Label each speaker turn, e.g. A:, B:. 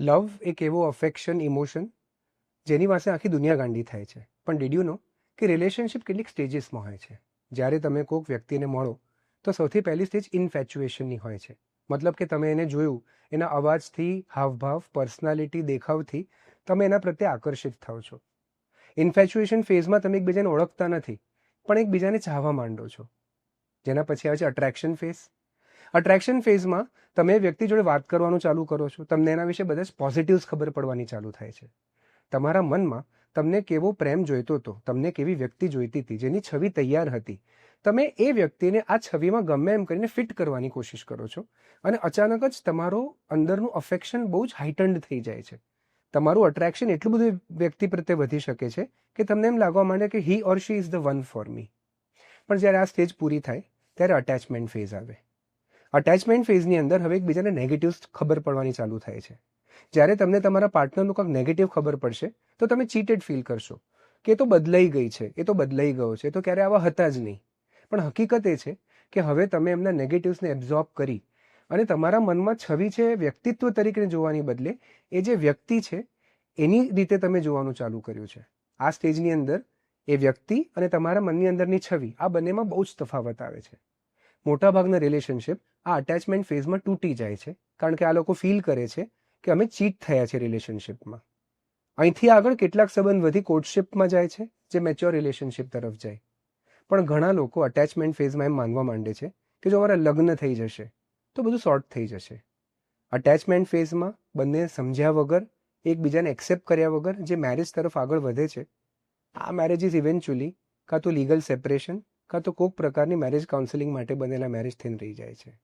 A: લવ એક એવો affection emotion જેની પાસે આખી દુનિયા ગાંડી થાય છે. પણ ડીડ યુ નો કે રિલેશનશિપ કેટલીક સ્ટેજીસમાં હોય છે. જ્યારે તમે કોઈક વ્યક્તિને મળો તો સૌથી પહેલી સ્ટેજ ઇન્ફેચ્યુએશનની હોય છે. મતલબ કે તમે એને જોયું, એના અવાજથી, હાવભાવ, પર્સનાલિટી, દેખાવથી તમે એના પ્રત્યે આકર્ષિત થાઓ છો. ઇન્ફેચ્યુએશન ફેઝમાં તમે એકબીજાને ઓળખતા નથી, પણ એકબીજાને ચાહવા માંડો છો. જેના પછી આવે છે અટ્રેક્શન ફેઝ. અટ્રેક્શન ફેઝમાં તમે વ્યક્તિ જોડે વાત કરવાનું ચાલુ કરો છો. તમને એના વિશે બધા જ પોઝિટિવ્સ ખબર પડવાની ચાલુ થાય છે. તમારા મનમાં તમને કેવો પ્રેમ જોઈતો હતો, તમને કેવી વ્યક્તિ જોઈતી હતી, જેની છબી તૈયાર હતી, તમે એ વ્યક્તિને આ છબીમાં ગમે એમ કરીને ફિટ કરવાની કોશિશ કરો છો. અને અચાનક જ તમારો અંદરનું અફેક્શન બહુ જ હાઇટન્ડ થઈ જાય છે. તમારું અટ્રેક્શન એટલું બધું વ્યક્તિ પ્રત્યે વધી શકે છે કે તમને એમ લાગવા માંડે કે he or she is the one for me. પણ જ્યારે આ સ્ટેજ પૂરી થાય ત્યારે અટેચમેન્ટ ફેઝ આવે. અટેચમેન્ટ ફેઝની અંદર હવે એકબીજાને નેગેટિવ્સ ખબર પડવાની ચાલુ થાય છે. જ્યારે તમને તમારા પાર્ટનરનું કંઈક નેગેટિવ ખબર પડશે તો તમે ચીટેડ ફીલ કરશો કે એ તો બદલાઈ ગઈ છે, એ તો બદલાઈ ગયો છે, એ તો ક્યારે આવા હતા જ નહીં. પણ હકીકત એ છે કે હવે તમે એમના નેગેટિવ્સને એબ્ઝોર્બ કરી અને તમારા મનમાં છબી છે વ્યક્તિત્વ તરીકે જોવાની બદલે એ જે વ્યક્તિ છે એની રીતે તમે જોવાનું ચાલુ કર્યું છે. આ સ્ટેજની અંદર એ વ્યક્તિ અને તમારા મનની અંદરની છબી, આ બંનેમાં બહુ જ તફાવત આવે છે. મોટાભાગના રિલેશનશિપ આ અટેચમેન્ટ ફેઝમાં તૂટી જાય છે, કારણ કે આ લોકો ફીલ કરે છે કે અમે ચીટ થયા છે રિલેશનશિપમાં. અહીંથી આગળ કેટલાક સંબંધ વધી કોર્ટશિપમાં જાય છે, જે મેચ્યોર રિલેશનશિપ તરફ જાય. પણ ઘણા લોકો અટેચમેન્ટ ફેઝમાં એમ માનવા માંડે છે કે જો અમારા લગ્ન થઈ જશે તો બધું સોર્ટ થઈ જશે. અટેચમેન્ટ ફેઝમાં બંને સમજ્યા વગર, એકબીજાને એક્સેપ્ટ કર્યા વગર જે મેરેજ તરફ આગળ વધે છે, આ મેરેજીસ ઇવેન્ચ્યુઅલી કાં તો લીગલ સેપરેશન કાં તો કોઈક પ્રકારની મેરેજ કાઉન્સેલિંગ માટે બનેલા મેરેજ થઈને રહી જાય છે.